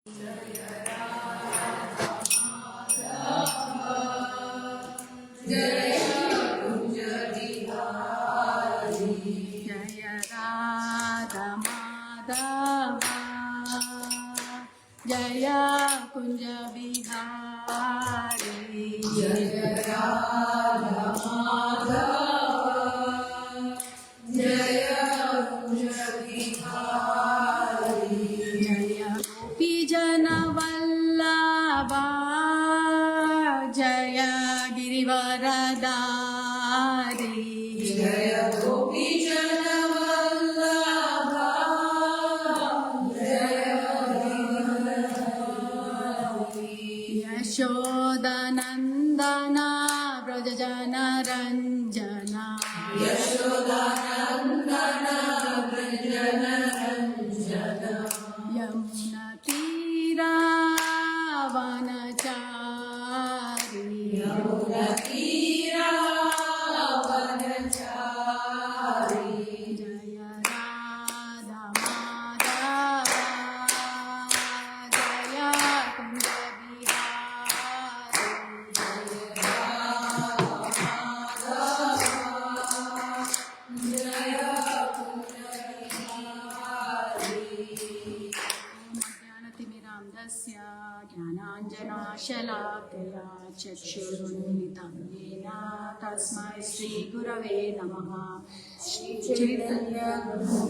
जय कुंज बिहारी जय राधा माधव जय कुंज बिहारी जय गोपी जन वल्लभा जय गिरिवरदारी जय गोपी जन यशोदानन्दना व्रजजनरञ्जना यशोदानन्दना व्रजजनरञ्जना यमुनातीरावनचारी यमुनातीरावनचारी जय राधा माधव जय कुंज ज्ञानाञ्जनाशलाकया चक्षुरुन्मिलितं येन तस्मै श्रीगुरवे नमः। श्रीचैतन्यगुरुं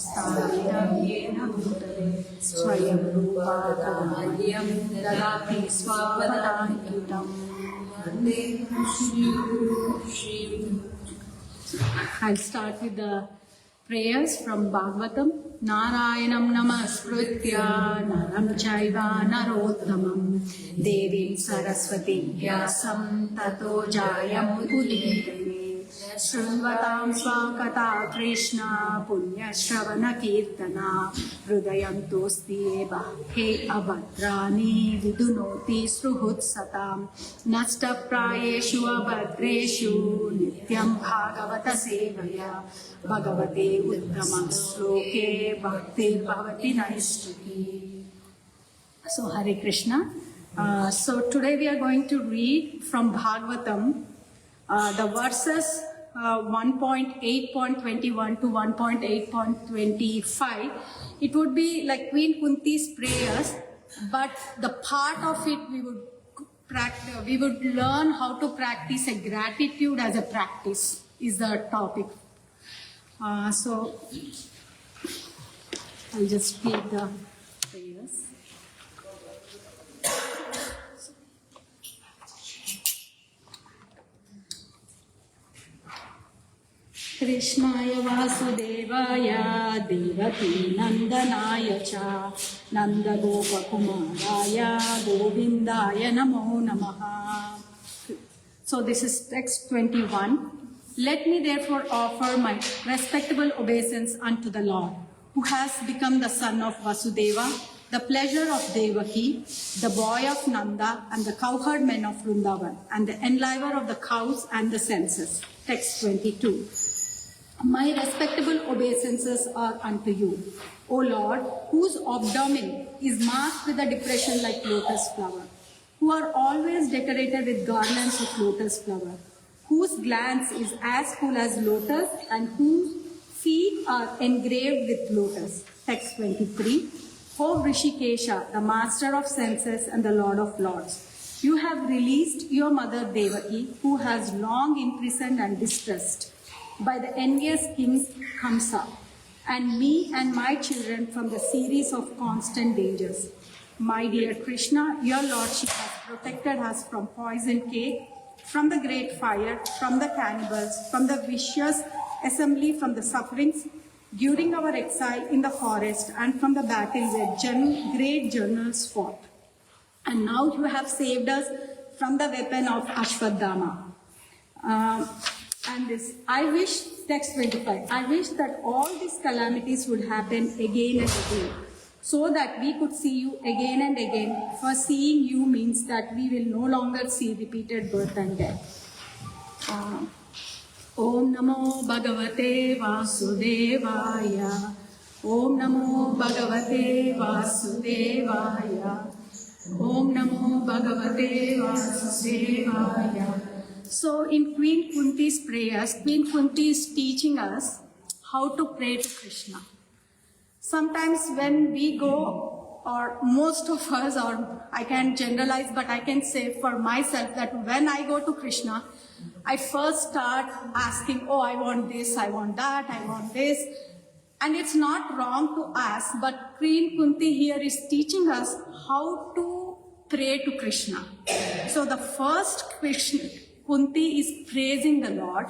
स्थापितं येन भूतले स्वयं रूपा कमह्यं ददाति स्वपदान्वितं वन्दे I'll start with the prayers from Bhagavatam. Narayanam namaskritya naram chaiva narottamam devim saraswati vyasam tato jayamudire Shrunvatam swakata Krishna punya shravana kirtana Hridayam tosti eva he abhadrani vidunoti sruhutsatam Nasta prayeshu abhadreshu nityam bhagavata sevaya Bhagavate uttamam sloke bhakti bhavati naishtuki. So Hare Krishna. So today we are going to read from Bhagavatam the verses 1.8.21 to 1.8.25. It would be like Queen Kunti's prayers, but the part of it we would learn how to practice a gratitude as a practice is the topic. So I'll just read the prayers. Krishnaya Vasudevaya Devaki Nandanaya Cha Nanda Gopakumaraya Govindaya Namo Namaha. So this is text 21. Let me therefore offer my respectable obeisance unto the Lord, who has become the son of Vasudeva, the pleasure of Devaki, the boy of Nanda, and the cowherd men of Vrindavan, and the enliver of the cows and the census. Text 22. My respectable obeisances are unto you, O Lord, whose abdomen is masked with a depression like lotus flower, who are always decorated with garlands of lotus flower, whose glance is as full as lotus, and whose feet are engraved with lotus. Text 23. O Rishikesha, the master of senses and the Lord of lords, you have released your mother Devaki, who has long imprisoned and distressed by the envious king Kamsa, and me and my children from the series of constant dangers. My dear Krishna, your lordship has protected us from poison cake, from the great fire, from the cannibals, from the vicious assembly, from the sufferings during our exile in the forest, and from the battle where great generals fought. And now you have saved us from the weapon of Ashwadama. And this, I wish, text 25, I wish that all these calamities would happen again and again, so that we could see you again and again, for seeing you means that we will no longer see repeated birth and death. Om Namo Bhagavate Vasudevaya Om Namo Bhagavate Vasudevaya. Om Namo Bhagavate Vasudevaya. So in Queen Kunti's prayers, Queen Kunti is teaching us how to pray to Krishna. Sometimes when we go, or most of us, or I can generalize, but I can say for myself that when I go to Krishna, I first start asking, oh, I want this, I want that, I want this. And it's not wrong to ask, but Queen Kunti here is teaching us how to pray to Krishna. So the first question, Kunti is praising the Lord.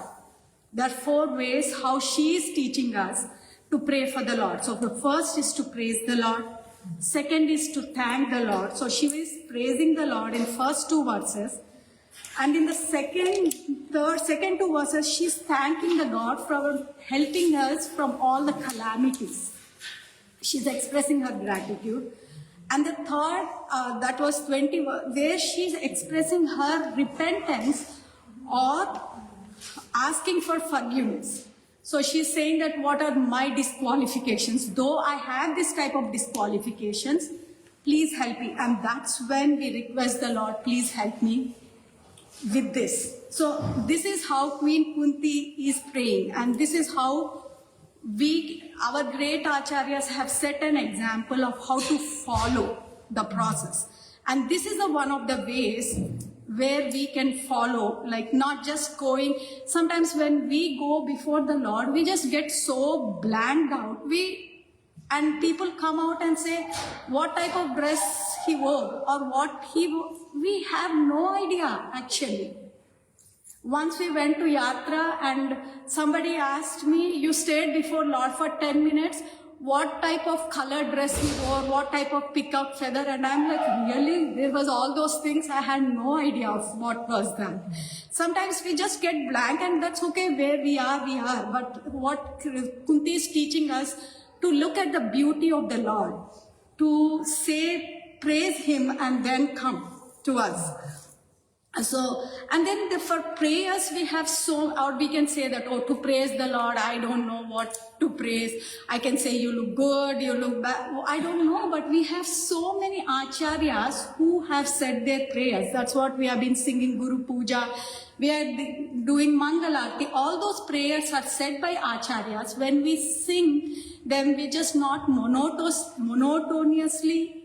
There are 4 ways how she is teaching us to pray for the Lord. So the first is to praise the Lord. Second is to thank the Lord. So she is praising the Lord in first 2 verses. And in the second 2 verses, she's thanking the Lord for helping us from all the calamities. She's expressing her gratitude. And the third, that was 20, where she's expressing her repentance or asking for forgiveness. So she's saying that what are my disqualifications? Though I have this type of disqualifications, please help me. And that's when we request the Lord, please help me with this. So this is how Queen Kunti is praying, and this is how our great acharyas have set an example of how to follow the process. And this is one of the ways where we can follow, like not just going. Sometimes when we go before the Lord, we just get so blanked out. And people come out and say what type of dress he wore or what he wore. We have no idea actually. Once we went to Yatra and somebody asked me, you stayed before Lord for 10 minutes, what type of color dress he wore, what type of peacock feather, and I'm like, really? There was all those things, I had no idea of what was that. Sometimes we just get blank, and that's okay, where we are. But what Kunti is teaching us, to look at the beauty of the Lord, to say, praise him, and then come to us. So, and then for prayers we have or we can say that, oh, to praise the Lord, I don't know what to praise. I can say you look good, you look bad. I don't know, but we have so many acharyas who have said their prayers. That's what we have been singing, Guru Puja. We are doing Mangalarti. All those prayers are said by acharyas. When we sing them, we just not monotonously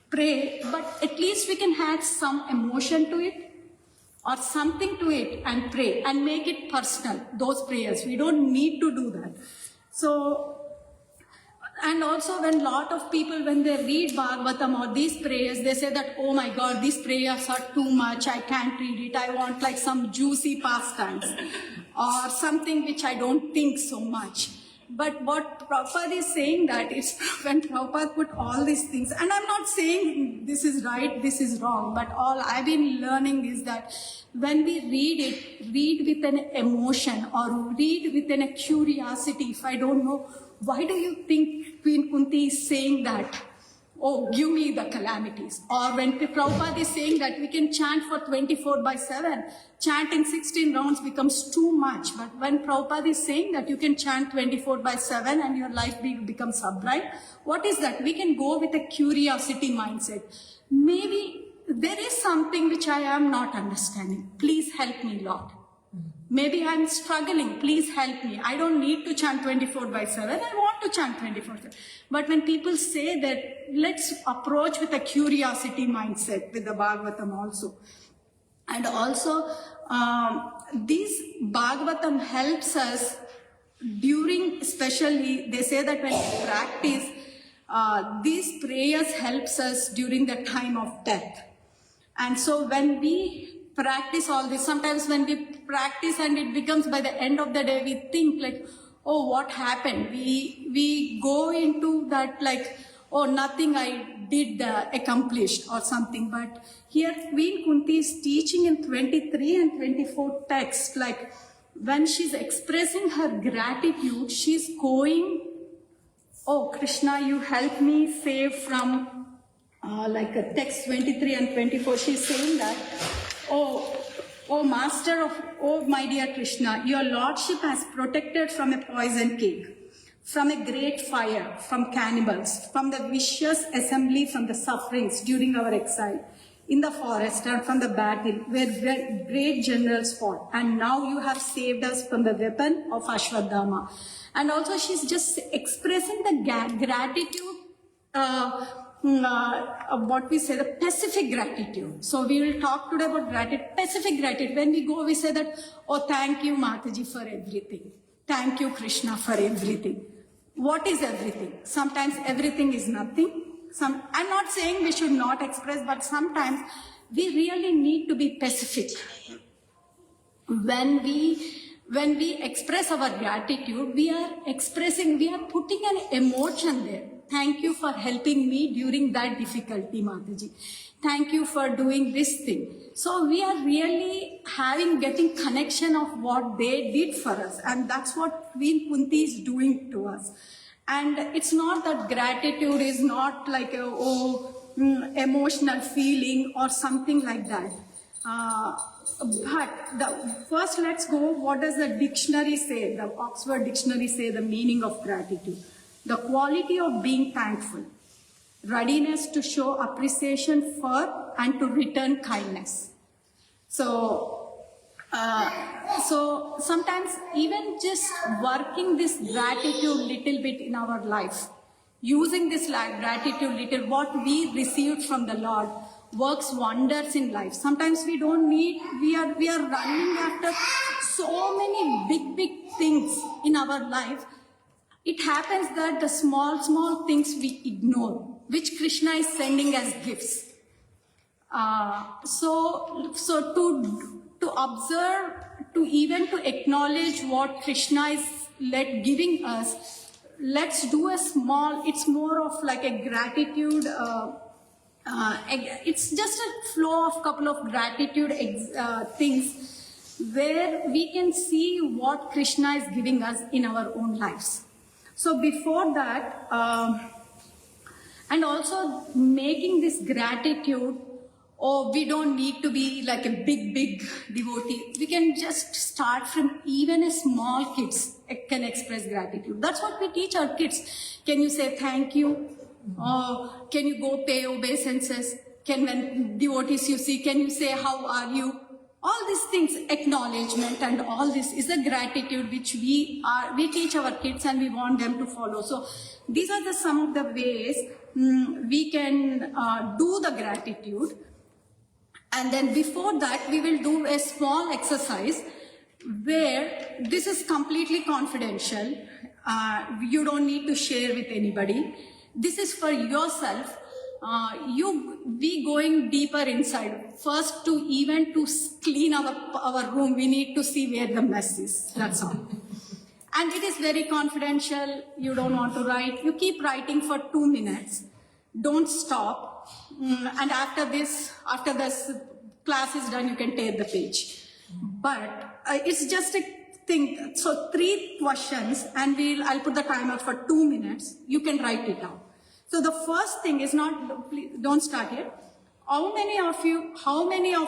pray, but at least we can add some emotion to it or something to it and pray and make it personal, those prayers. We don't need to do that. So, and also when lot of people, when they read Bhagavatam or these prayers, they say that, oh my God, these prayers are too much, I can't read it, I want like some juicy pastimes or something which I don't think so much. But what Prabhupada is saying that is when Prabhupada put all these things, and I'm not saying this is right, this is wrong, but all I've been learning is that when we read it, read with an emotion or read with a curiosity. If I don't know, why do you think Queen Kunti is saying that? Oh, give me the calamities. Or when Prabhupada is saying that we can chant for 24/7, chanting 16 rounds becomes too much. But when Prabhupada is saying that you can chant 24/7 and your life becomes sublime, what is that? We can go with a curiosity mindset. Maybe there is something which I am not understanding. Please help me, Lord. Maybe I'm struggling, please help me. I don't need to chant 24/7, I want to chant 24/7. But when people say that, let's approach with a curiosity mindset with the Bhagavatam also. And also, this Bhagavatam helps us during, especially, they say that when we practice, these prayers helps us during the time of death. And so when we practice all this, sometimes when we practice and it becomes by the end of the day, we think like, oh, what happened? We go into that like, oh, nothing I did accomplished or something. But here Queen Kunti is teaching in 23 and 24 text, like when she's expressing her gratitude, she's going, oh, Krishna, you help me save from, like a text 23 and 24, she's saying that, oh Master of, oh my dear Krishna, your Lordship has protected from a poison cake, from a great fire, from cannibals, from the vicious assembly, from the sufferings during our exile in the forest, and from the battle where great generals fought. And now you have saved us from the weapon of Ashwadama. And also she's just expressing the gratitude, what we say, the specific gratitude. So we will talk today about gratitude, specific gratitude. When we go, we say that, oh, thank you, Mataji, for everything. Thank you, Krishna, for everything. What is everything? Sometimes everything is nothing. I'm not saying we should not express, but sometimes we really need to be specific. When we express our gratitude, we are putting an emotion there. Thank you for helping me during that difficulty, Mataji. Thank you for doing this thing. So we are really getting connection of what they did for us. And that's what Queen Kunti is doing to us. And it's not that gratitude is not like emotional feeling or something like that. But first let's go, what does the dictionary say, the Oxford Dictionary say the meaning of gratitude? The quality of being thankful, readiness to show appreciation for and to return kindness. So sometimes even just working this gratitude little bit in our life, using this gratitude little, what we received from the Lord works wonders in life. Sometimes we don't need, we are running after so many big things in our life. It happens that the small things we ignore, which Krishna is sending as gifts. So to observe, to acknowledge what Krishna is giving us, let's do a small, it's more of like a gratitude, it's just a flow of couple of gratitude things where we can see what Krishna is giving us in our own lives. So before that, and also making this gratitude, we don't need to be like a big devotee. We can just start from even a small kids can express gratitude. That's what we teach our kids. Can you say thank you? Can you go pay obeisances? When devotees you see, can you say how are you? All these things, acknowledgement and all this is a gratitude which we teach our kids and we want them to follow. So these are some of the ways we can do the gratitude. And then before that, we will do a small exercise where this is completely confidential. You don't need to share with anybody. This is for yourself. We going deeper inside. First, to clean our room, we need to see where the mess is. That's all. And it is very confidential. You don't want to write. You keep writing for 2 minutes. Don't stop. And after this class is done, you can tear the page. But it's just a thing. So 3 questions, and I'll put the timer for 2 minutes. You can write it down. So the first thing is please don't start yet. How many of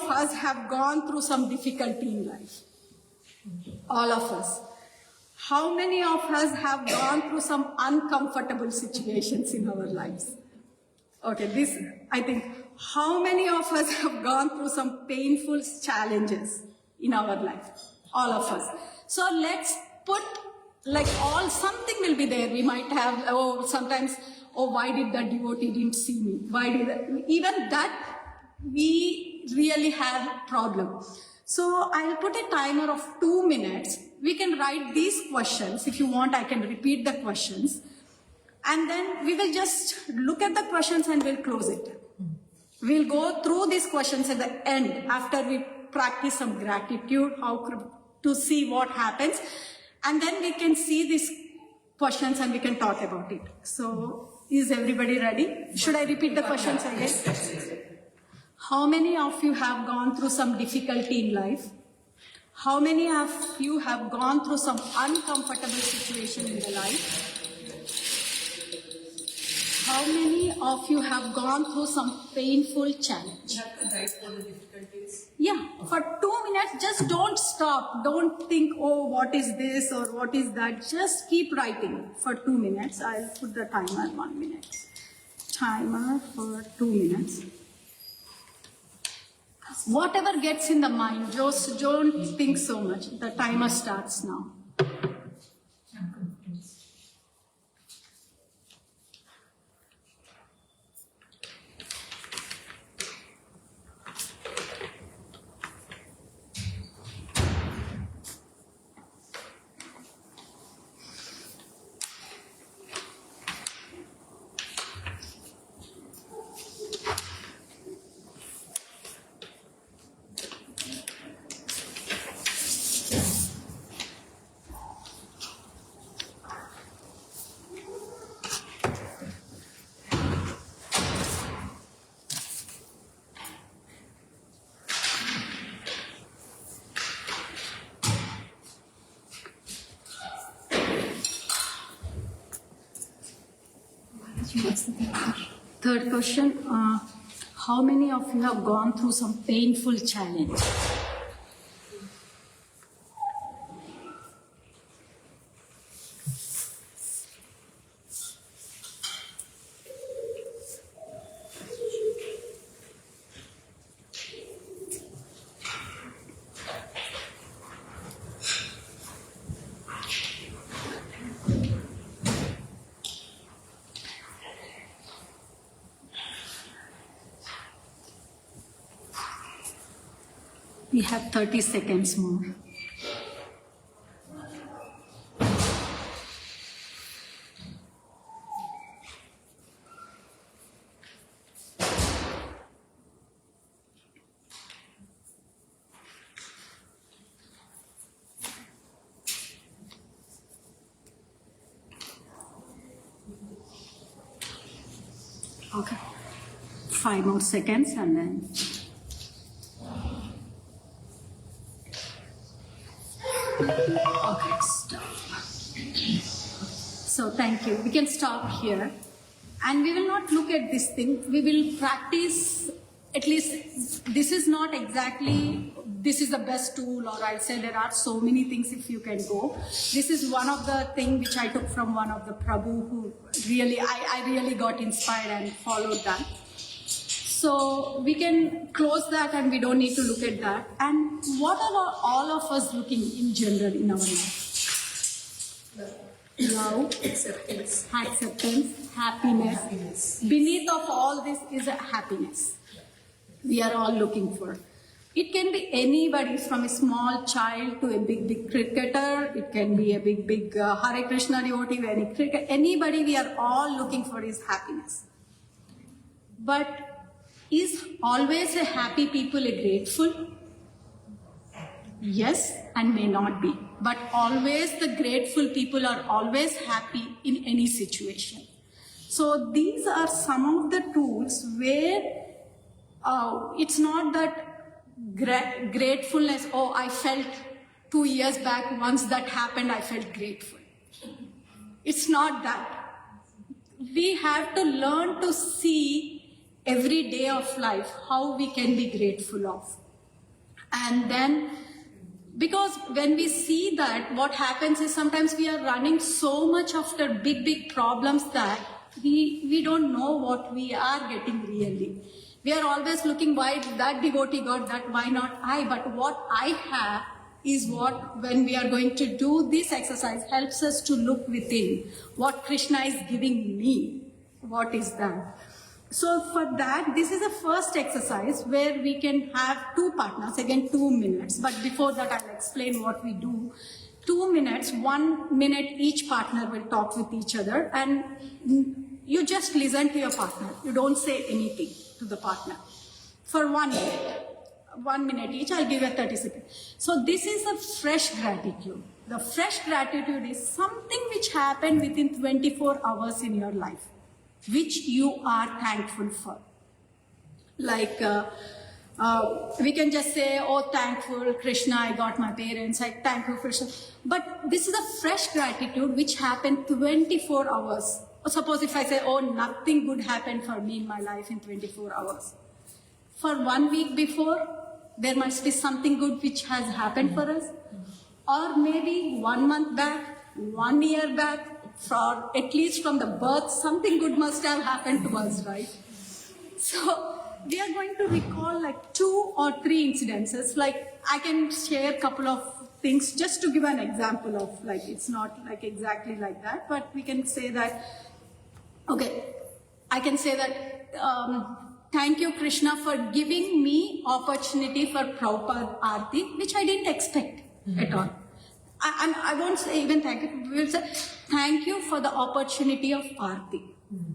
us have gone through some difficulty in life? All of us. How many of us have gone through some uncomfortable situations in our lives? Okay, I think, how many of us have gone through some painful challenges in our life? All of us. So let's put, something will be there. We might have, sometimes, why did that devotee didn't see me? Even that, we really have a problem. So I'll put a timer of 2 minutes. We can write these questions. If you want, I can repeat the questions. And then we will just look at the questions and we'll close it. We'll go through these questions at the end after we practice some gratitude, to see what happens. And then we can see these questions and we can talk about it. So, is everybody ready? Should I repeat the questions again? How many of you have gone through some difficulty in life? How many of you have gone through some uncomfortable situation in the life? how many of you have gone through some painful challenge? You have to write for the difficulties. Yeah, for 2 minutes, just don't stop. Don't think, oh, what is this or what is that. Just keep writing for 2 minutes. I'll put the timer 1 minute. Timer for 2 minutes. Whatever gets in the mind, just don't think so much. The timer starts now. Third question, how many of you have gone through some painful challenge? We have 30 seconds more. Okay. 5 more seconds and then. Okay, stop. So thank you. We can stop here. And we will not look at this thing. We will practice, at least this is not exactly, this is the best tool, or I'll say there are so many things if you can go. This is one of the things which I took from one of the Prabhu who really, I really got inspired and followed that. So we can close that and we don't need to look at that. And what are all of us looking in general in our life? Love, acceptance, happiness. Beneath of all this is a happiness. We are all looking for. It can be anybody from a small child to a big cricketer. It can be a big Hare Krishna devotee, anybody we are all looking for is happiness. But is always a happy people a grateful? Yes, and may not be. But always the grateful people are always happy in any situation. So these are some of the tools where it's not that gratefulness, oh, I felt 2 years back, once that happened, I felt grateful. It's not that. We have to learn to see every day of life how we can be grateful of. And then, because when we see that, what happens is sometimes we are running so much after big problems that we don't know what we are getting really. We are always looking, why that devotee got that, why not I? But what I have is what, when we are going to do this exercise, helps us to look within. What Krishna is giving me, what is that? So for that, this is the first exercise where we can have 2 partners, again 2 minutes. But before that, I'll explain what we do. 2 minutes, 1 minute each partner will talk with each other, and you just listen to your partner. You don't say anything to the partner for 1 minute. 1 minute each, I'll give you 30 seconds. So this is a fresh gratitude. The fresh gratitude is something which happened within 24 hours in your life, which you are thankful for. Like, we can just say, oh, thankful Krishna, I got my parents, thankful Krishna. But this is a fresh gratitude which happened 24 hours suppose if I say, oh, nothing good happened for me in my life in 24 hours. For 1 week before, there must be something good which has happened for us. Or maybe 1 month back, 1 year back, for at least from the birth, something good must have happened to us, right? So we are going to recall like 2 or 3 incidences. Like I can share a couple of things just to give an example of, like, it's not like exactly like that, but we can say that, okay, I can say that, thank you, Krishna, for giving me opportunity for Prabhupada Aarti, which I didn't expect at all. And I won't say even thank you, we'll say thank you for the opportunity of Aarti.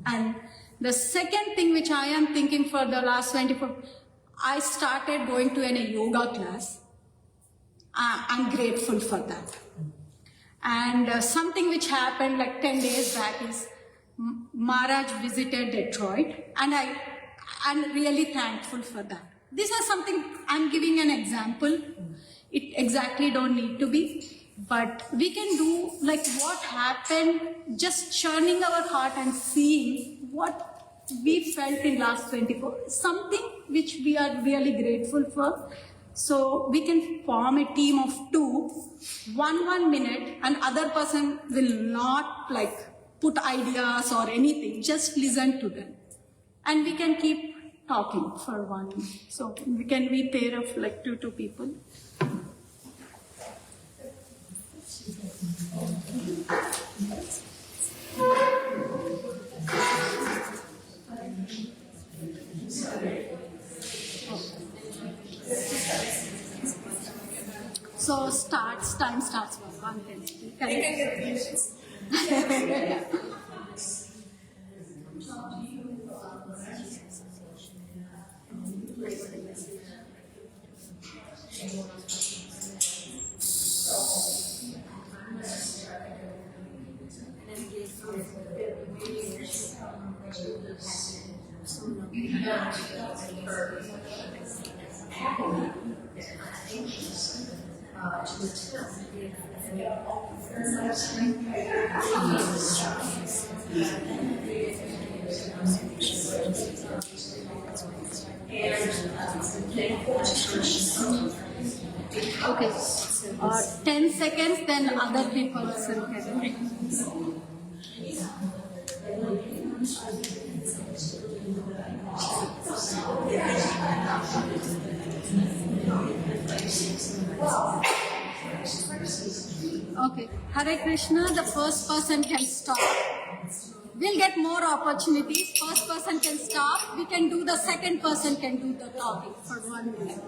And the second thing which I am thinking for the last 24, I started going to a yoga class. I'm grateful for that. And something which happened like 10 days back is Maharaj visited Detroit, and I'm really thankful for that. This is something I'm giving an example. It exactly don't need to be, but we can do like what happened, just churning our heart and seeing what we felt in last 24, something which we are really grateful for. So we can form a team of 2, 1 minute, and other person will not like put ideas or anything, just listen to them. And we can keep talking for 1 minute. So we can be pair of like 2 people. So time starts for 1:10. I can get 3 minutes. Okay, 10 seconds, then other people can. Okay, Hare Krishna, the first person can stop. We'll get more opportunities. First person can stop. We can do the second person can do the talking for 1 minute.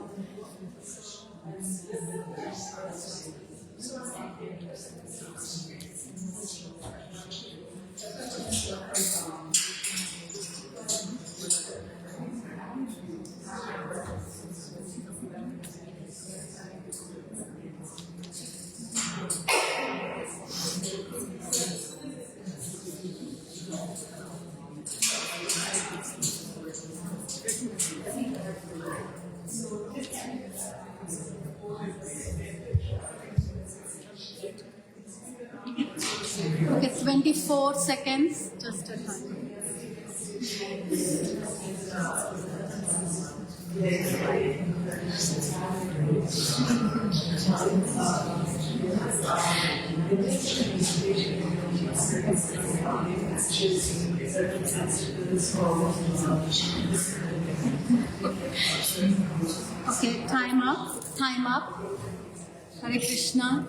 Okay, 24 seconds, just a time. Okay, time up. Hare Krishna.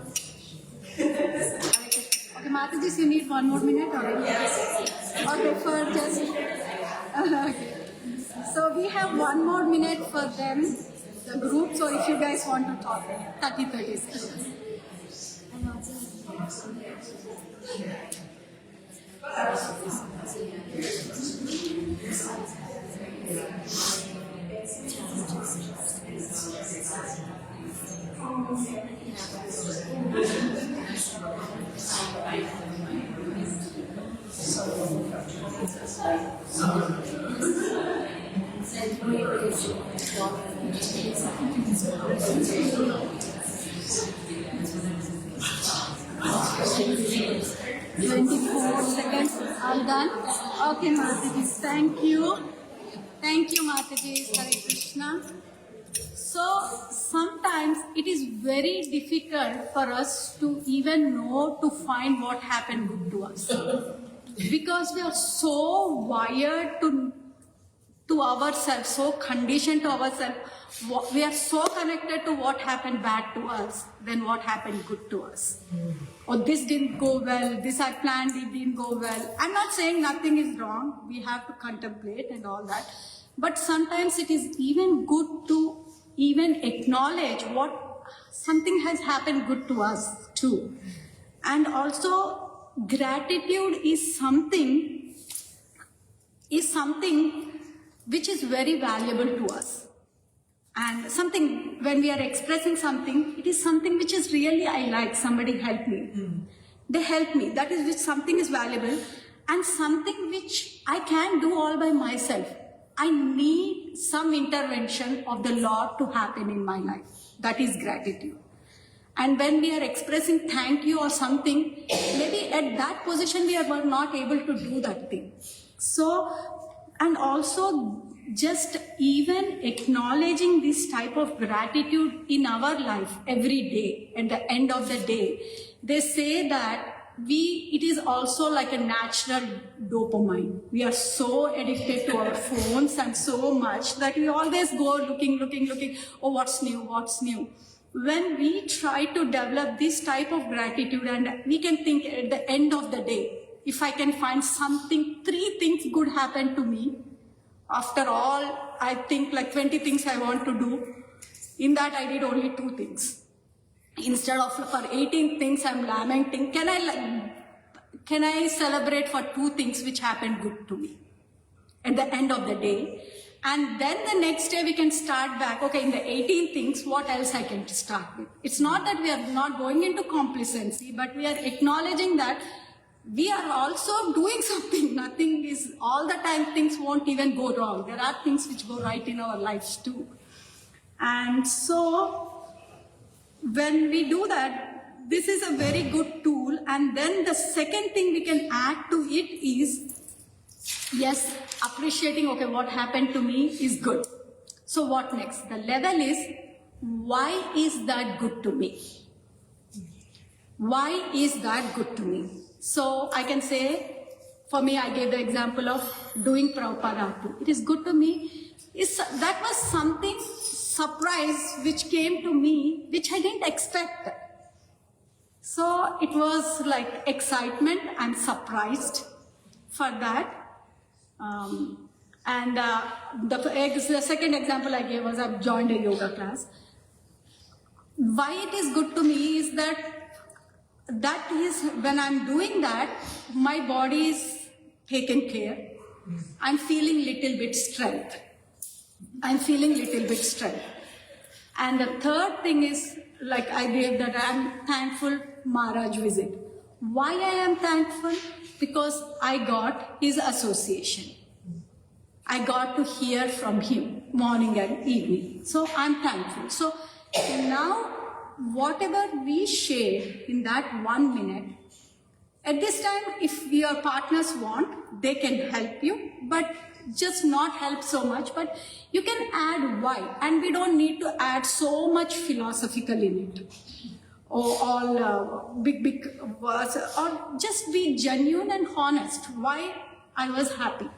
Okay, Mataji, you need 1 more minute or okay, for just okay. So we have 1 more minute for them, the group. So if you guys want to talk, 30 seconds. Twenty-four seconds. All done? Okay, Mataji. Thank you. Thank you, Mataji. Hare Krishna. So sometimes it is very difficult for us to even know to find what happened good to us. Because we are so wired to ourselves, so conditioned to ourselves. We are so connected to what happened bad to us than what happened good to us. Or this didn't go well, this I planned, it didn't go well. I'm not saying nothing is wrong. We have to contemplate and all that. But sometimes it is even good to even acknowledge what something has happened good to us too. And also gratitude is something which is very valuable to us. And something, when we are expressing something, it is something which is really I like, somebody help me. They help me, that is which something is valuable, and something which I can do all by myself. I need some intervention of the Lord to happen in my life. That is gratitude. And when we are expressing thank you or something, maybe at that position we are not able to do that thing. So, and also just even acknowledging this type of gratitude in our life every day, at the end of the day, they say that it is also like a natural dopamine. We are so addicted to our phones and so much that we always go looking, oh, what's new? When we try to develop this type of gratitude, and we can think at the end of the day, if I can find something, 3 things good happen to me, after all, I think like 20 things I want to do, in that I did only 2 things. Instead of for 18 things I'm lamenting, can I celebrate for 2 things which happened good to me at the end of the day? And then the next day we can start back, okay, in the 18 things, what else I can start with? It's not that we are not going into complacency, but we are acknowledging that we are also doing something. Nothing is, all the time things won't even go wrong. There are things which go right in our lives too. And so, when we do that, this is a very good tool. And then the second thing we can add to it is, yes, appreciating, okay, what happened to me is good. So what next? The level is, why is that good to me? Why is that good to me? So I can say, for me, I gave the example of doing Prabhupada Arti. It is good to me. That was something surprise which came to me, which I didn't expect. So it was like excitement. I'm surprised for that. The second example I gave was I've joined a yoga class. Why it is good to me is that is when I'm doing that, my body is taken care. I'm feeling little bit strength. And the third thing is, like I gave that, I'm thankful Maharaj visit. Why I am thankful? Because I got his association. I got to hear from him morning and evening. So I'm thankful. So now, whatever we share in that 1 minute, at this time, if your partners want, they can help you, but just not help so much, but you can add why. And we don't need to add so much philosophical in it. Or all big words, or just be genuine and honest. Why I was happy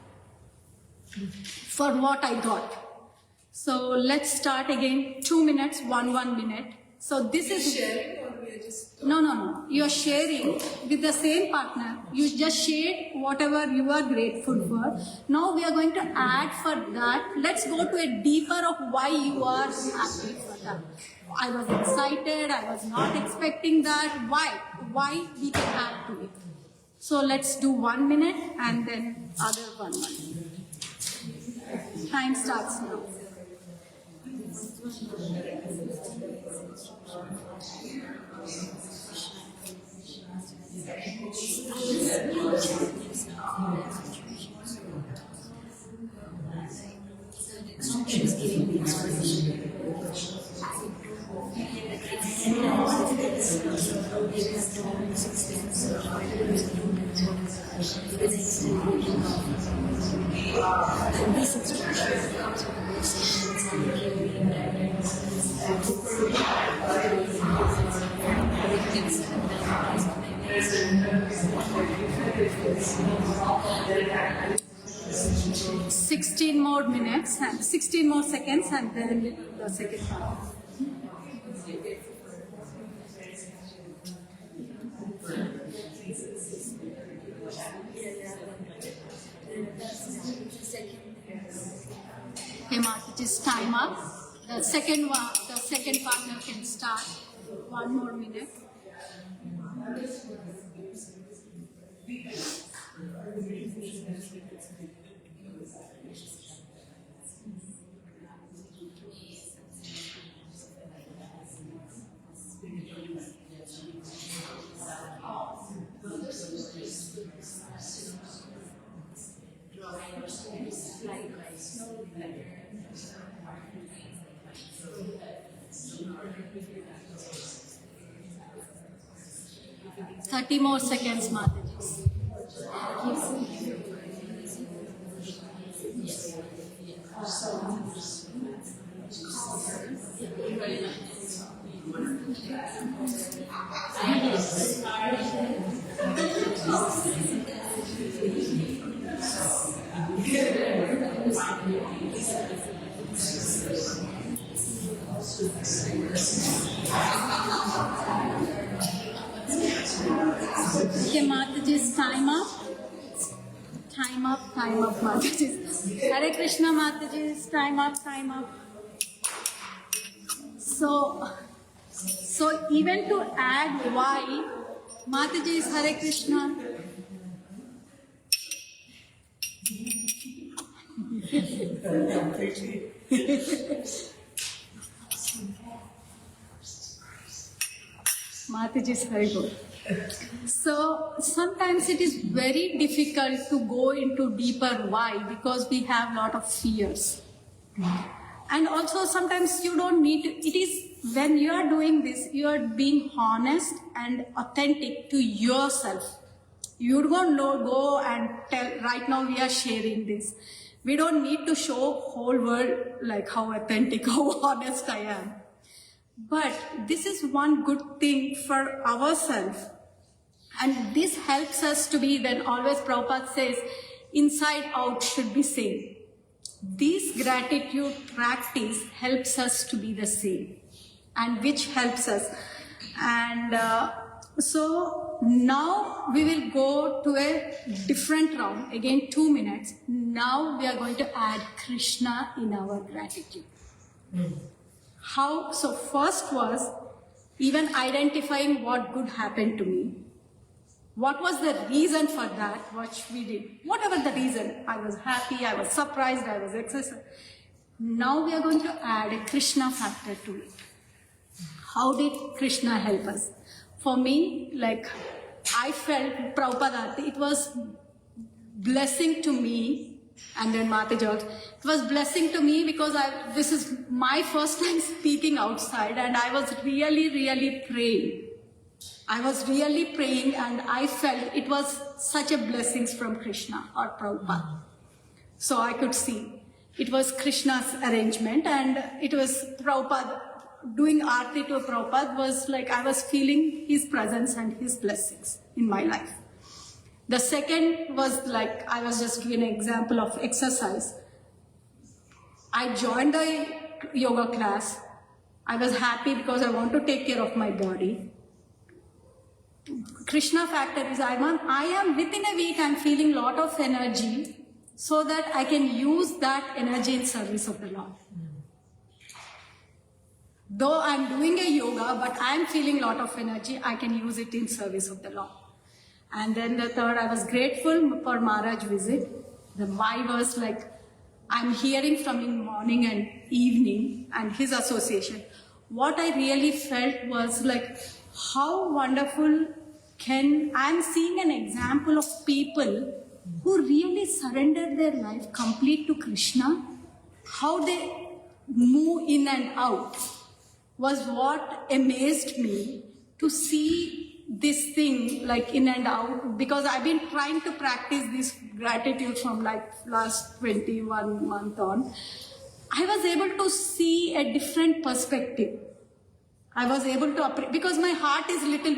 for what I got. So let's start again. 2 minutes, 1 minute. So this is sharing, or we are just no. You are sharing with the same partner. You just shared whatever you are grateful for. Now we are going to add for that. Let's go to a deeper of why you are happy for that. I was excited. I was not expecting that. Why we can add to it. So let's do 1 minute and then other 1 minute. Time starts now. 16 more minutes and 16 more seconds, and then the second part. Okay, Mataji's time up. The second partner can start. 1 more minute. Thirty more seconds, Mataji. Okay, Mataji's time up. Time up, Mataji's. Hare Krishna, Mataji's time up. So even to add why, Mataji's Hare Krishna. Mataji's very good. So sometimes it is very difficult to go into deeper why, because we have a lot of fears. And also sometimes you don't need to, it is when you are doing this, you are being honest and authentic to yourself. You don't go and tell, right now we are sharing this. We don't need to show whole world like how authentic, how honest I am. But this is one good thing for ourselves. And this helps us to be, then always Prabhupada says, inside out should be same. This gratitude practice helps us to be the same, and which helps us. And so now we will go to a different round, again 2 minutes. Now we are going to add Krishna in our gratitude. How? So first was even identifying what good happened to me. What was the reason for that, what we did? Whatever the reason, I was happy, I was surprised, I was excited. Now we are going to add a Krishna factor to it. How did Krishna help us? For me, like, I felt Prabhupada, it was blessing to me, and then Mataji also. It was blessing to me because this is my first time speaking outside, and I was really praying. I was really praying, and I felt it was such a blessing from Krishna or Prabhupada. So I could see it was Krishna's arrangement, and it was Prabhupada doing Aarti to Prabhupada was like I was feeling his presence and his blessings in my life. The second was like I was just giving an example of exercise. I joined the yoga class. I was happy because I want to take care of my body. Krishna factor is I am within a week I'm feeling lot of energy so that I can use that energy in service of the Lord. Though I'm doing a yoga, but I'm feeling lot of energy, I can use it in service of the Lord. And then the third, I was grateful for Maharaj visit. The why was like, I'm hearing from him morning and evening and his association. What I really felt was like, how wonderful I'm seeing an example of people who really surrendered their life complete to Krishna. How they move in and out was what amazed me, to see this thing like in and out, because I've been trying to practice this gratitude from like last 21 month on, I was able to see a different perspective. I was able to, because my heart is little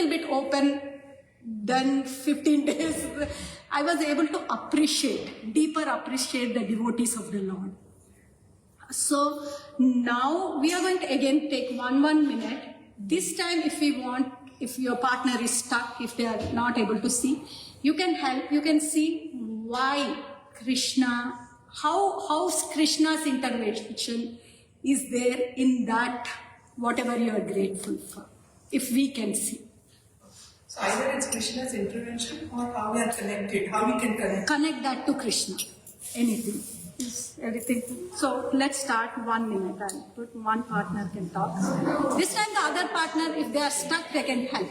bit open than 15 days. I was able to deeper appreciate the devotees of the Lord. So now we are going to again take one minute. This time if your partner is stuck, if they are not able to see, you can help, you can see why Krishna, how Krishna's intervention is there in that, whatever you are grateful for, if we can see. So either it's Krishna's intervention or how we are connected, how we can connect. Connect that to Krishna, anything. Everything. So let's start 1 minute and put one partner can talk. This time the other partner, if they are stuck, they can help.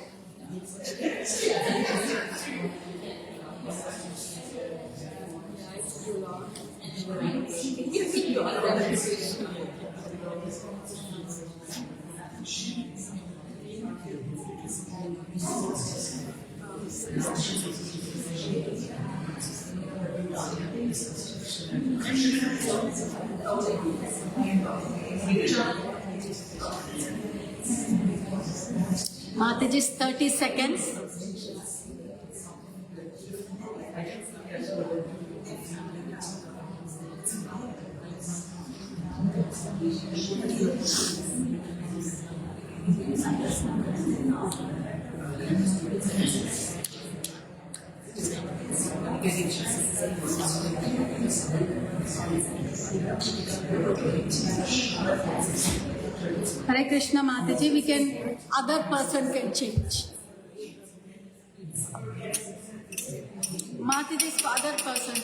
Mataji's 30 seconds. Hare Krishna, Mataji, we can, other person can change. Mataji's other person.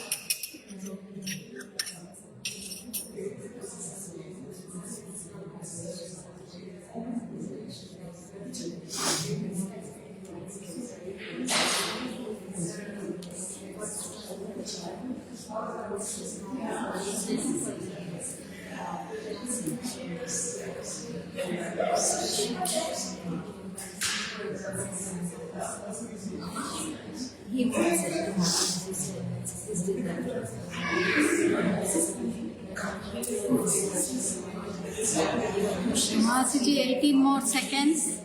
Mataji, 18 more seconds.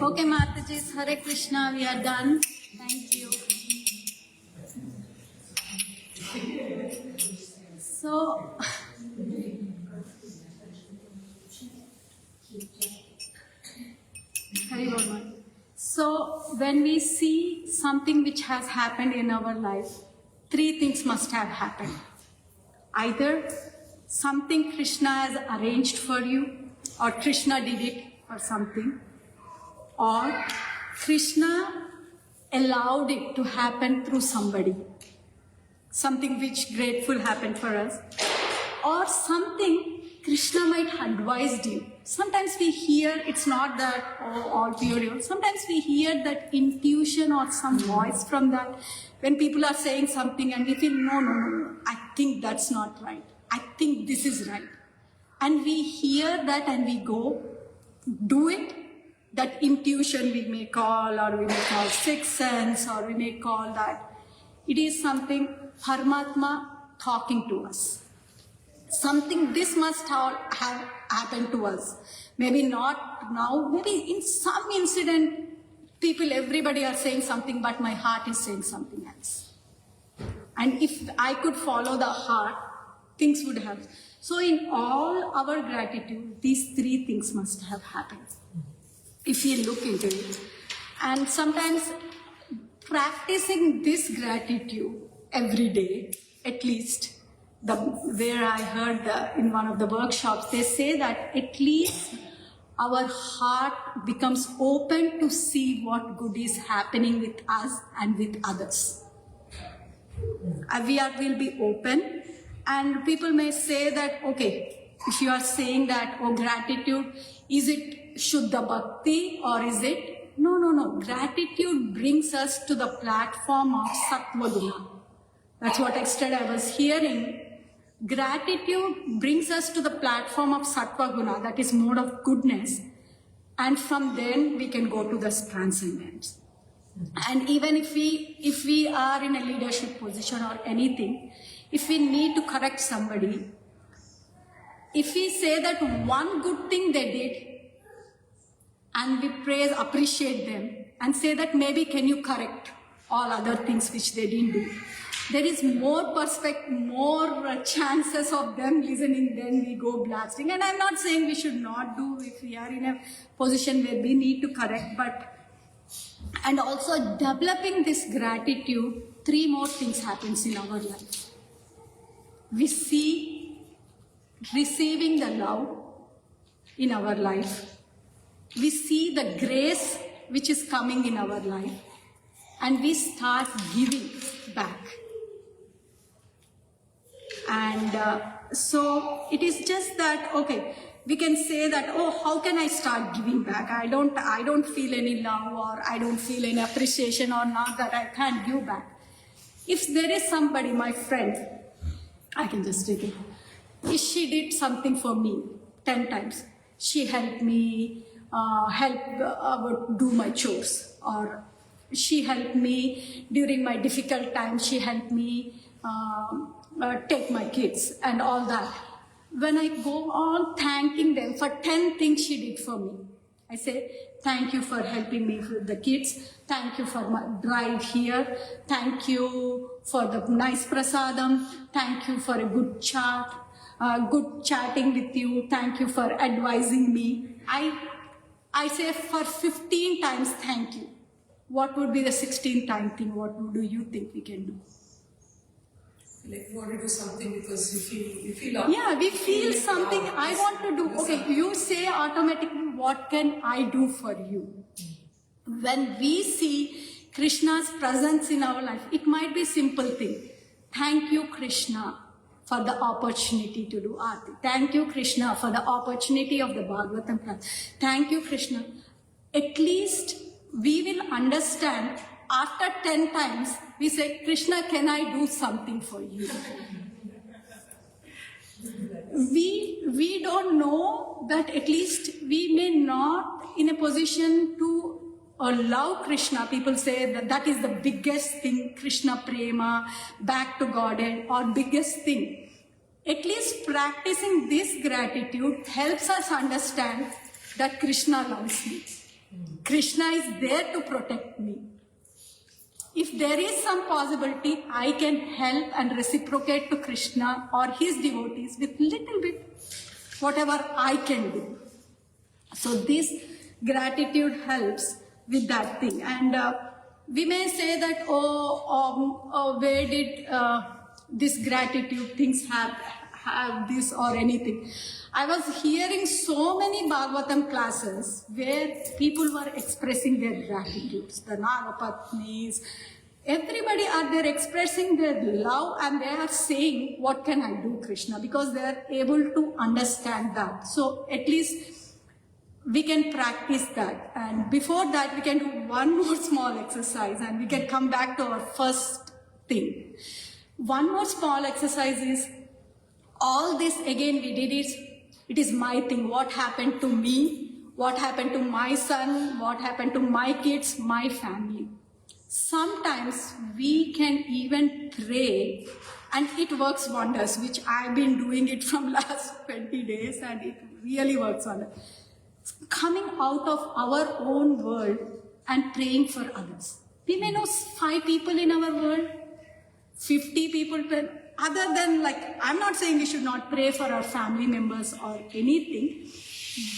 Okay, Mataji, Hare Krishna, we are done. Thank you. So, so when we see something which has happened in our life, three things must have happened. Either something Krishna has arranged for you, or Krishna did it for something, or Krishna allowed it to happen through somebody. Something which grateful happened for us, or something Krishna might have advised you. Sometimes we hear, it's not that all pure. Sometimes we hear that intuition or some voice from that when people are saying something and we feel, no, I think that's not right. I think this is right. And we hear that and we go, do it. That intuition we may call, or we may call sixth sense, or we may call that. It is something Paramatma talking to us. Something this must have happened to us. Maybe not now, maybe in some incident, everybody are saying something, but my heart is saying something else. And if I could follow the heart, things would have. So in all our gratitude, these three things must have happened. If you look into it. And sometimes practicing this gratitude every day, at least, where I heard in one of the workshops, they say that at least our heart becomes open to see what good is happening with us and with others. We'll be open, and people may say that, okay, if you are saying that, oh, gratitude, is it Shuddha Bhakti or is it? No. Gratitude brings us to the platform of Sattva Guna. That's what extent I was hearing. Gratitude brings us to the platform of Sattva Guna, that is mode of goodness. And from then we can go to the transcendence. And even if we are in a leadership position or anything, if we need to correct somebody, if we say that one good thing they did, and we praise, appreciate them, and say that maybe can you correct all other things which they didn't do, there is more chances of them listening than we go blasting. And I'm not saying we should not do if we are in a position where we need to correct, and also developing this gratitude, 3 more things happens in our life. We see receiving the love in our life. We see the grace which is coming in our life, and we start giving back. And so it is just that, okay, we can say that, oh, how can I start giving back? I don't feel any love, or I don't feel any appreciation, or not that I can't give back. If there is somebody, my friend, I can just take it. If she did something for me 10 times, she helped me do my chores, or she helped me during my difficult time, she helped me take my kids and all that. When I go on thanking them for 10 things she did for me, I say, thank you for helping me with the kids. Thank you for my drive here. Thank you for the nice prasadam. Thank you for a good chat, good chatting with you. Thank you for advising me. I say for 15 times thank you. What would be the 16th time thing? What do you think we can do? Like, you want to do something because you feel love. Yeah, we feel something I want to do. Okay, you say automatically, what can I do for you? When we see Krishna's presence in our life, it might be simple thing. Thank you, Krishna, for the opportunity to do Aarti. Thank you, Krishna, for the opportunity of the Bhagavatam class. Thank you, Krishna. At least we will understand. After 10 times, we say, Krishna, can I do something for you? We don't know that at least we may not in a position to love Krishna. People say that is the biggest thing, Krishna prema, back to Godhead, or biggest thing. At least practicing this gratitude helps us understand that Krishna loves me. Krishna is there to protect me. If there is some possibility, I can help and reciprocate to Krishna or his devotees with little bit, whatever I can do. So this gratitude helps with that thing. And we may say that, where did this gratitude things have this or anything. I was hearing so many Bhagavatam classes where people were expressing their gratitudes, the Nagapatnis, everybody are there expressing their love, and they are saying, what can I do, Krishna? Because they are able to understand that. So at least we can practice that. And before that, we can do one more small exercise, and we can come back to our first thing. One more small exercise is, all this again we did it is my thing. What happened to me? What happened to my son? What happened to my kids? My family. Sometimes we can even pray, and it works wonders, which I've been doing it from last 20 days, and it really works wonders. Coming out of our own world and praying for others. We may know 5 people in our world, 50 people, other than, like, I'm not saying we should not pray for our family members or anything,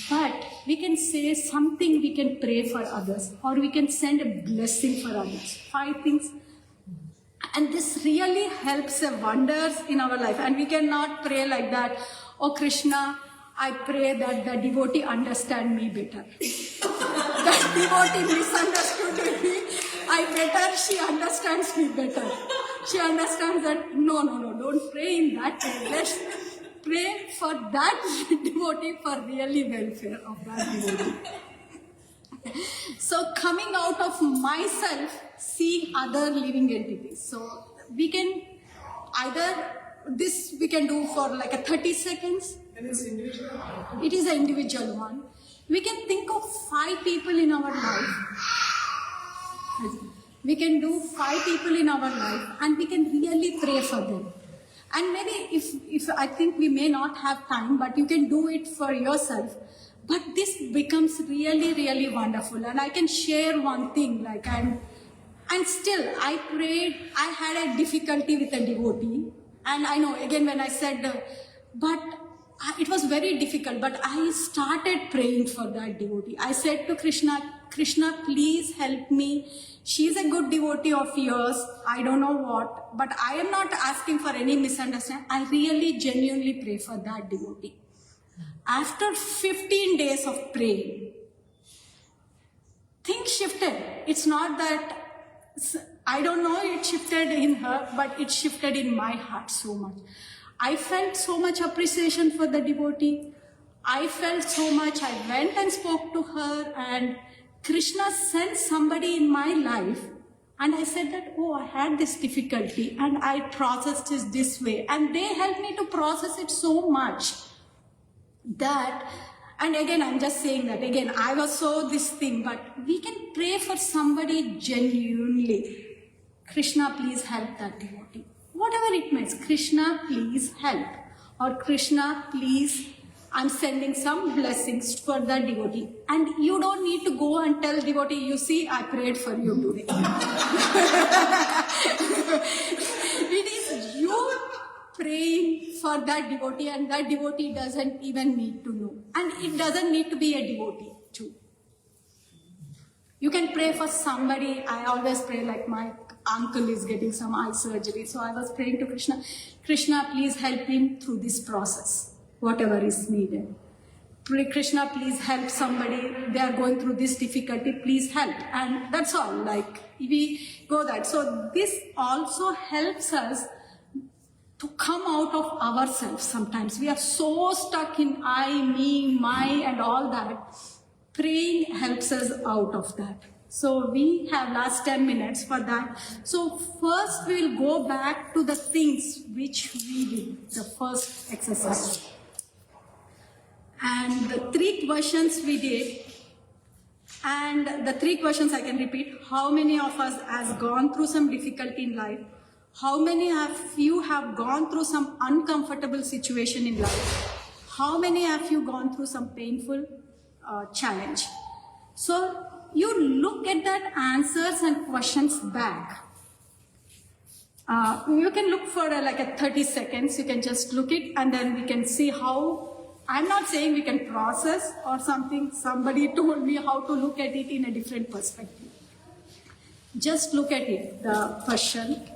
but we can say something, we can pray for others, or we can send a blessing for others. 5 things. And this really helps wonders in our life. And we cannot pray like that, oh Krishna, I pray that the devotee understand me better. That devotee misunderstood me. She understands me better. She understands that, no, don't pray in that way. pray for that devotee for really welfare of that devotee. So coming out of myself, seeing other living entities. So we can either, this we can do for like a 30 seconds. And it's individual. It is an individual one. We can think of 5 people in our life. We can do 5 people in our life and we can really pray for them. And maybe if I think we may not have time, but you can do it for yourself. But this becomes really, really wonderful. And I can share one thing, like and still I prayed, I had a difficulty with a devotee. And I know again when I said, it was very difficult, but I started praying for that devotee. I said to Krishna, Krishna, please help me. She is a good devotee of yours. I don't know what, but I am not asking for any misunderstanding. I really genuinely pray for that devotee. After 15 days of praying, things shifted. It's not that, I don't know, it shifted in her, but it shifted in my heart so much. I felt so much appreciation for the devotee. I felt so much, I went and spoke to her, and Krishna sent somebody in my life, and I said that, oh, I had this difficulty and I processed it this way, and they helped me to process it so much that, and again I'm just saying that again I was so this thing, but we can pray for somebody genuinely. Krishna, please help that devotee. Whatever it means, Krishna, please help, or Krishna, please, I'm sending some blessings for that devotee. And you don't need to go and tell devotee, you see, I prayed for you today. It is you praying for that devotee, and that devotee doesn't even need to know. And it doesn't need to be a devotee too. You can pray for somebody. I always pray, like my uncle is getting some eye surgery. So I was praying to Krishna, Krishna, please help him through this process, whatever is needed. Pray, Krishna, please help somebody. They are going through this difficulty. Please help. And that's all. Like we go that. So this also helps us to come out of ourselves sometimes. We are so stuck in I, me, my, and all that. Praying helps us out of that. So we have last 10 minutes for that. So first we'll go back to the things which we did, the first exercise. And the 3 questions we did, and the 3 questions I can repeat. How many of us has gone through some difficulty in life? How many of you have gone through some uncomfortable situation in life? How many of you gone through some painful challenge? So you look at that answers and questions back. You can look for like a 30 seconds. You can just look it, and then we can see how. I'm not saying we can process or something. Somebody told me how to look at it in a different perspective. Just look at it, the question,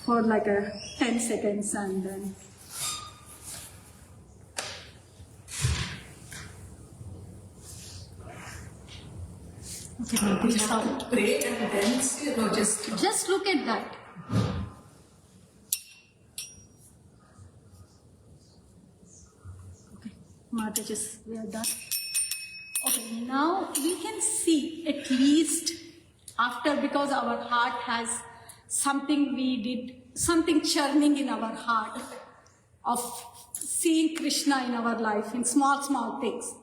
for like a 10 seconds, and then We have to pray and then say, no, just look at that. Okay, Mataji, we are done. Okay, now we can see at least after, because our heart has something we did, something churning in our heart of seeing Krishna in our life in small, small things.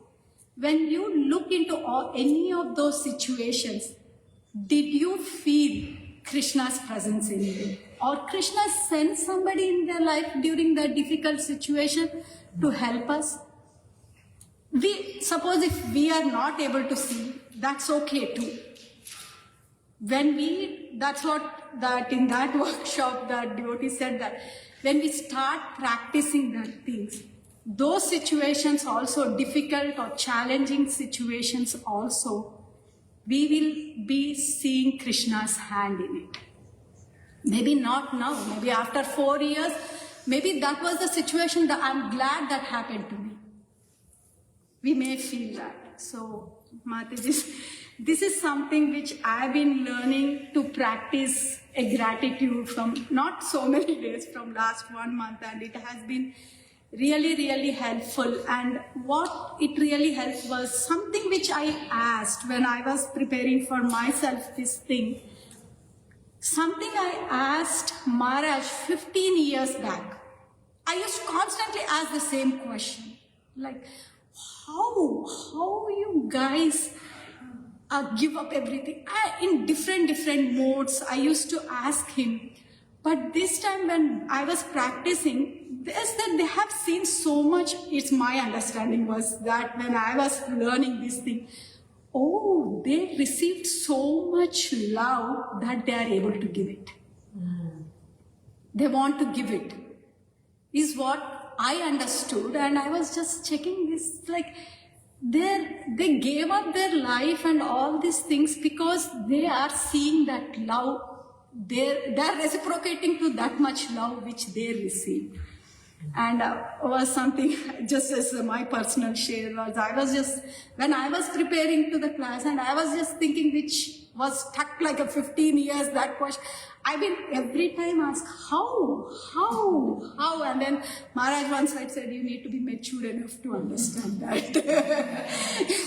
When you look into any of those situations, did you feel Krishna's presence in you? Or Krishna sent somebody in their life during that difficult situation to help us? Suppose if we are not able to see, that's okay too. That's what in that workshop that devotee said, that when we start practicing that things, those situations also, difficult or challenging situations also, we will be seeing Krishna's hand in it. Maybe not now, maybe after 4 years, maybe that was the situation that I'm glad that happened to me. We may feel that. So, Mataji, this is something which I've been learning to practice a gratitude from not so many days, from last 1 month, and it has been really helpful. And what it really helped was something which I asked when I was preparing for myself this thing. Something I asked Maharaj 15 years back. I used to constantly ask the same question. Like, how you guys give up everything? In different modes, I used to ask him. But this time when I was practicing, they have seen so much. It's my understanding was that when I was learning this thing, oh, they received so much love that they are able to give it. They want to give it, is what I understood. And I was just checking this, like, they gave up their life and all these things because they are seeing that love. They're reciprocating to that much love which they received. And was something, just as my personal share was, when I was preparing to the class and I was just thinking, which was stuck like a 15 years, that question, I've been every time asked, how? And then Maharaj one side said, you need to be mature enough to understand that.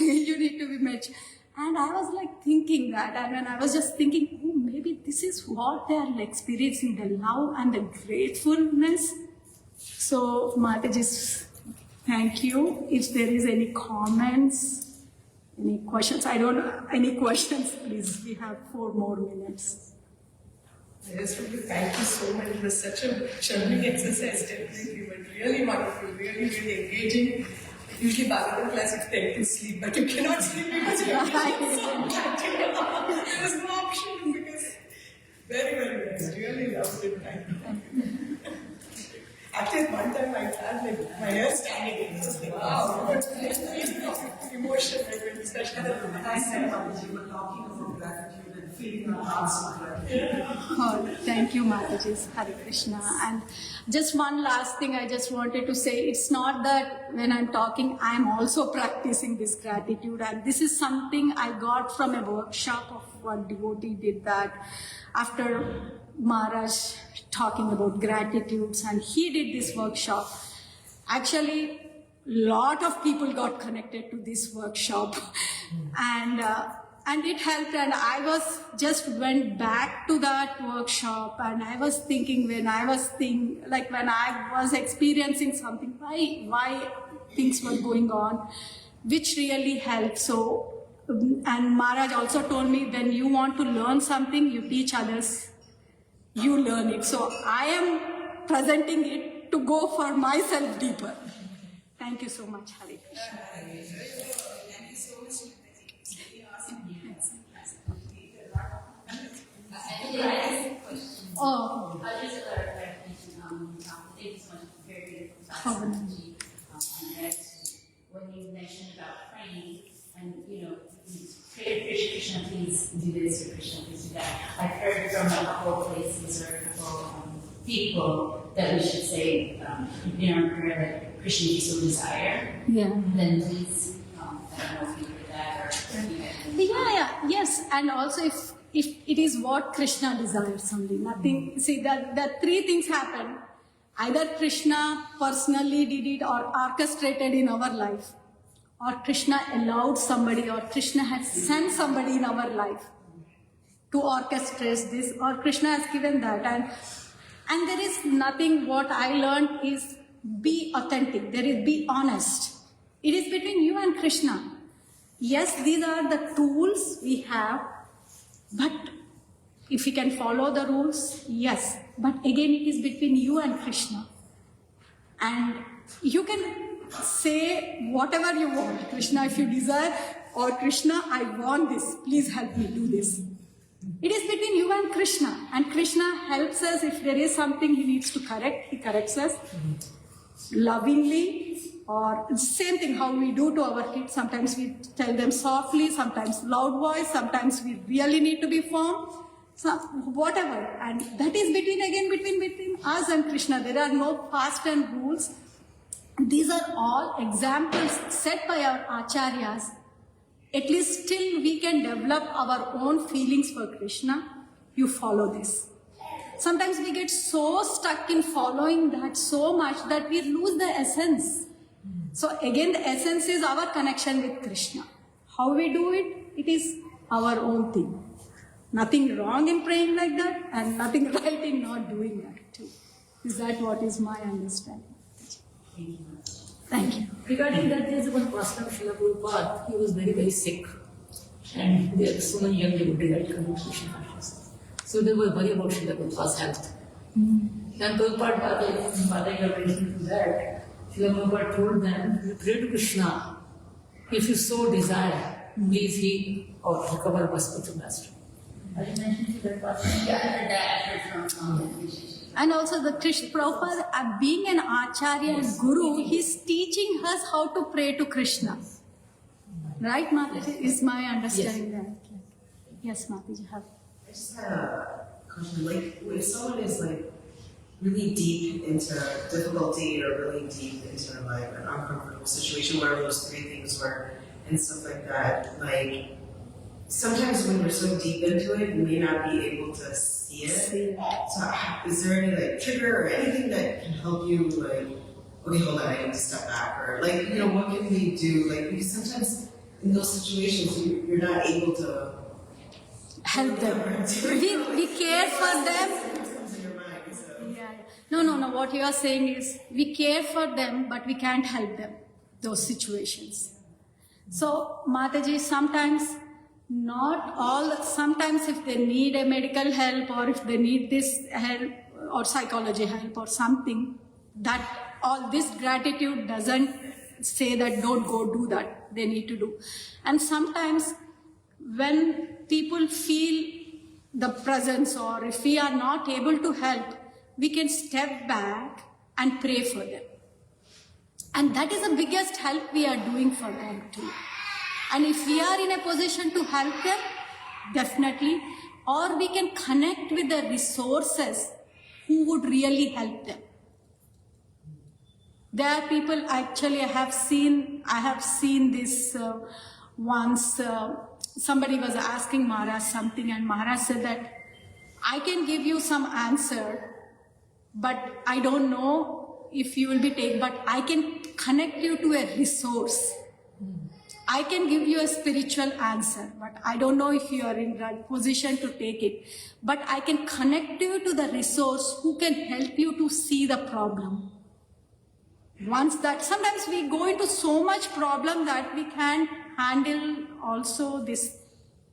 You need to be mature. And I was like thinking that, and when I was just thinking, oh, maybe this is what they are experiencing, the love and the gratefulness. So, Mataji, thank you. If there is any comments, any questions, any questions, please. We have 4 more minutes. I just want to thank you so much. It was such a churning exercise, definitely, but really wonderful, really engaging. Usually, Bhagavatam class, you tend to sleep, but you cannot sleep because you have to There is no option because very nice. Really loved it. Thank you. Actually, at one time I had like my hair standing. It was like, wow, what emotion, especially the you were talking about gratitude and feeling our hearts with gratitude. Oh, thank you, Mataji. Hare Krishna. And just one last thing I just wanted to say. It's not that when I'm talking, I'm also practicing this gratitude. And this is something I got from a workshop of one devotee did that after Maharaj talking about gratitudes, and he did this workshop. Actually, lot of people got connected to this workshop, and it helped. And I was just went back to that workshop, and I was thinking when I was experiencing something, why things were going on, which really helped. So, and Maharaj also told me, when you want to learn something, you teach others. You learn it. So I am presenting it to go for myself deeper. Thank you so much, Hare Krishna. Thank you so much. Oh, Just a clarification. Thank you so much. Very beautiful. When you mentioned about praying, and pray Krishna, please do this, or Krishna, please do that. I've heard from a couple of places or a couple people that we should say in our prayer that Krishna, if you so desire. yeah. Then please, I don't know if you heard that or if you Yeah. Yes. And also if it is what Krishna desires only, nothing. See, that 3 things happen. Either Krishna personally did it or orchestrated in our life, or Krishna allowed somebody, or Krishna has sent somebody in our life to orchestrate this, or Krishna has given that. And there is nothing. What I learned is be authentic. Be honest. It is between you and Krishna. Yes, these are the tools we have, but if we can follow the rules, yes. But again, it is between you and Krishna. And you can say whatever you want. Krishna, if you desire, or Krishna, I want this. Please help me do this. It is between you and Krishna. And Krishna helps us. If there is something he needs to correct, he corrects us lovingly. Or same thing how we do to our kids. Sometimes we tell them softly, sometimes loud voice, sometimes we really need to be firm. So whatever. And that is between us and Krishna. There are no fast and rules. These are all examples set by our acharyas. At least till we can develop our own feelings for Krishna, you follow this. sometimes we get so stuck in following that so much that we lose the essence. So again, the essence is our connection with Krishna. How we do it, it is our own thing. Nothing wrong in praying like that, and nothing right in not doing that too. Is that what is my understanding? Thank you. Regarding that, there is one person of Srila Prabhupada. He was very, very sick. And there are so many young devotees that come to Krishna consciousness. So they were worried about Srila Prabhupada's health. And Prabhupada, Mother, you are listening to that. Srila Prabhupada told them, you pray to Krishna. If you so desire, please heal or recover my spiritual master. I mentioned to that person. Yeah, I heard that. I heard from And also the Krishna Prabhupada, being an Acharya and Guru, he's teaching us how to pray to Krishna. Right, Mataji? Is my understanding that? Yes, Mataji, have. I just had a question. Like, if someone is like really deep into difficulty or really deep into like an uncomfortable situation, where those three things were, and stuff like that, like sometimes when you're so deep into it, you may not be able to see it. So, is there any like trigger or anything that can help you, like, okay, hold on, I need to step back, or like, you know, what can we do? Like, because sometimes in those situations, you're not able to Help them. We care for them. Yeah. No. What you are saying is we care for them, but we can't help them, those situations. So, Mataji, sometimes if they need a medical help or if they need this help or psychology help or something, that all this gratitude doesn't say that don't go do that, they need to do. And sometimes when people feel the presence or if we are not able to help, we can step back and pray for them. And that is the biggest help we are doing for them too. And if we are in a position to help them, definitely, or we can connect with the resources who would really help them. There are people, actually, I have seen this once. Somebody was asking Maharaj something, and Maharaj said that I can give you some answer, but I don't know if you will be taken, but I can connect you to a resource. I can give you a spiritual answer, but I don't know if you are in the position to take it. But I can connect you to the resource who can help you to see the problem. Once that, sometimes we go into so much problem that we can't handle also this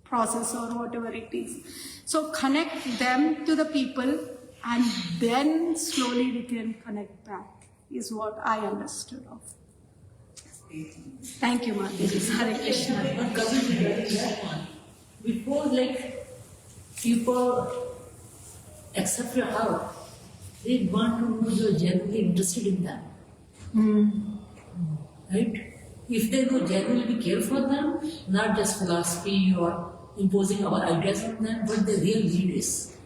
process or whatever it is. So connect them to the people and then slowly we can connect back, is what I understood of. Thank you, Mataji. Hare Krishna. But coming to that one, before like people accept your help, they want to know you're genuinely interested in them. Right? If they know genuinely care for them, not just philosophy or imposing our ideas on them, but the real need is.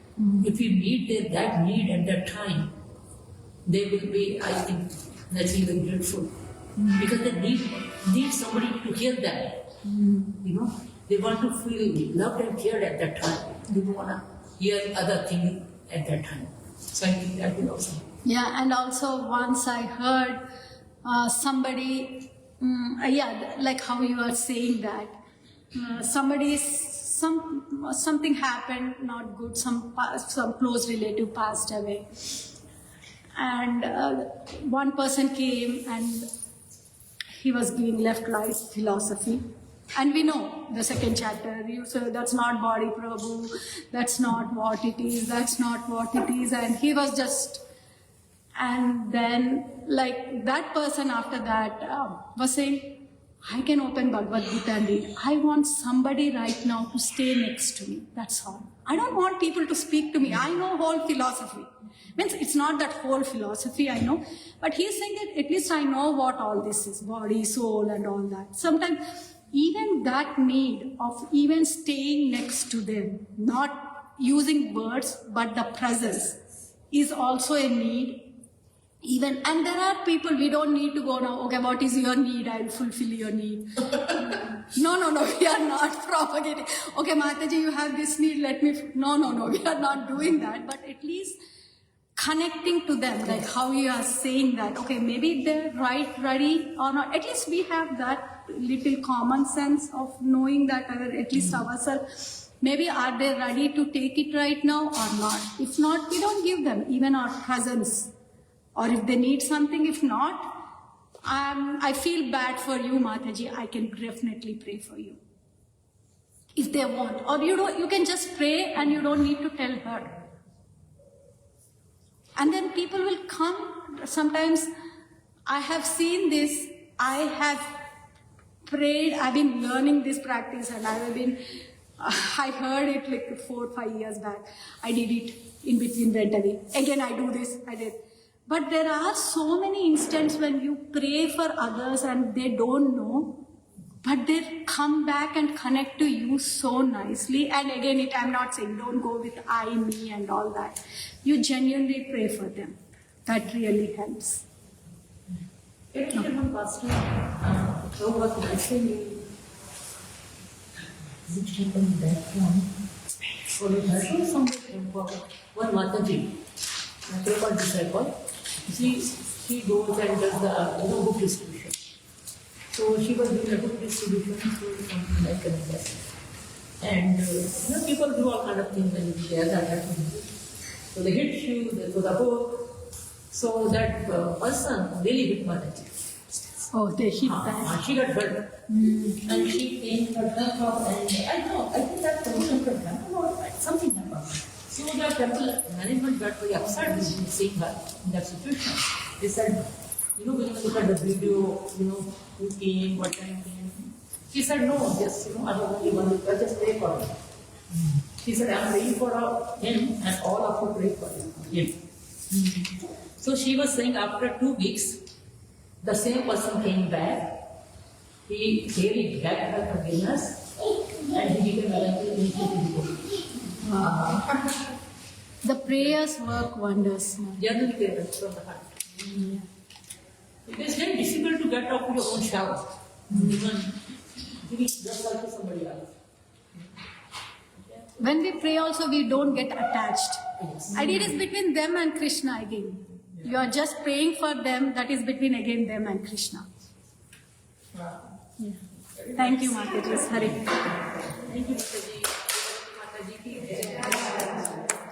If we meet that need at that time, they will be, I think, naturally grateful. Because they need somebody to hear them. You know, they want to feel loved and cared at that time. They don't want to hear other things at that time. So I think that will also. Yeah, and also once I heard somebody, like how you are saying that, something happened, not good, some close relative passed away. And one person came and he was giving left-right philosophy. And we know the second chapter, you say that's not body Prabhu, that's not what it is, that's not what it is. And he was just, and then like that person after that was saying, I can open Bhagavad Gita and read. I want somebody right now to stay next to me, that's all. I don't want people to speak to me. I know whole philosophy. Means it's not that whole philosophy I know, but he's saying that at least I know what all this is, body, soul and all that. Sometimes even that need of even staying next to them, not using words, but the presence is also a need. Even, and there are people, we don't need to go now, okay, what is your need? I'll fulfill your need. No, we are not propagating. Okay, Mataji, you have this need, let me. No, we are not doing that, but at least connecting to them, like how you are saying that, okay, maybe they're ready or not. At least we have that little common sense of knowing that at least ourselves, maybe are they ready to take it right now or not. If not, we don't give them, even our cousins. Or if they need something, if not, I feel bad for you, Mataji. I can definitely pray for you. If they want. Or you can just pray and you don't need to tell her. And then people will come. Sometimes I have seen this. I have prayed. I've been learning this practice and I heard it like 4 or 5 years back. I did it in between went away. Again, I do this. I did. But there are so many instances when you pray for others and they don't know, but they come back and connect to you so nicely. And again, I'm not saying don't go with I, me and all that. You genuinely pray for them. That really helps. One pastor, so what nicely which happened in that one. So we heard something important. One Mataji, my disciple, she goes and does the book distribution. So she was doing a book distribution through something like that. And people do all kind of things when they are that. So they hit you, they throw the book. So that person really hit Mataji. Oh, they hit that. She got hurt. And she came her temple and I think that promotion from temple or something happened. So the temple management got very upset with seeing her in that situation. They said, we're going to look at the video, who came, what time came. She said, no, just, I don't only want to just pray for him. She said, I'm praying for him and all of you pray for him. So she was saying after 2 weeks, the same person came back. He really begged her forgiveness and he became a The prayers work wonders. Generally, they are from the heart. It is very difficult to get off your own shower. Even giving yourself to somebody else. When we pray also, we don't get attached. Yes. Idea is between them and Krishna again. You are just praying for them, that is between again them and Krishna. Yeah. Thank you, Mataji. Hari. Thank you, Mataji.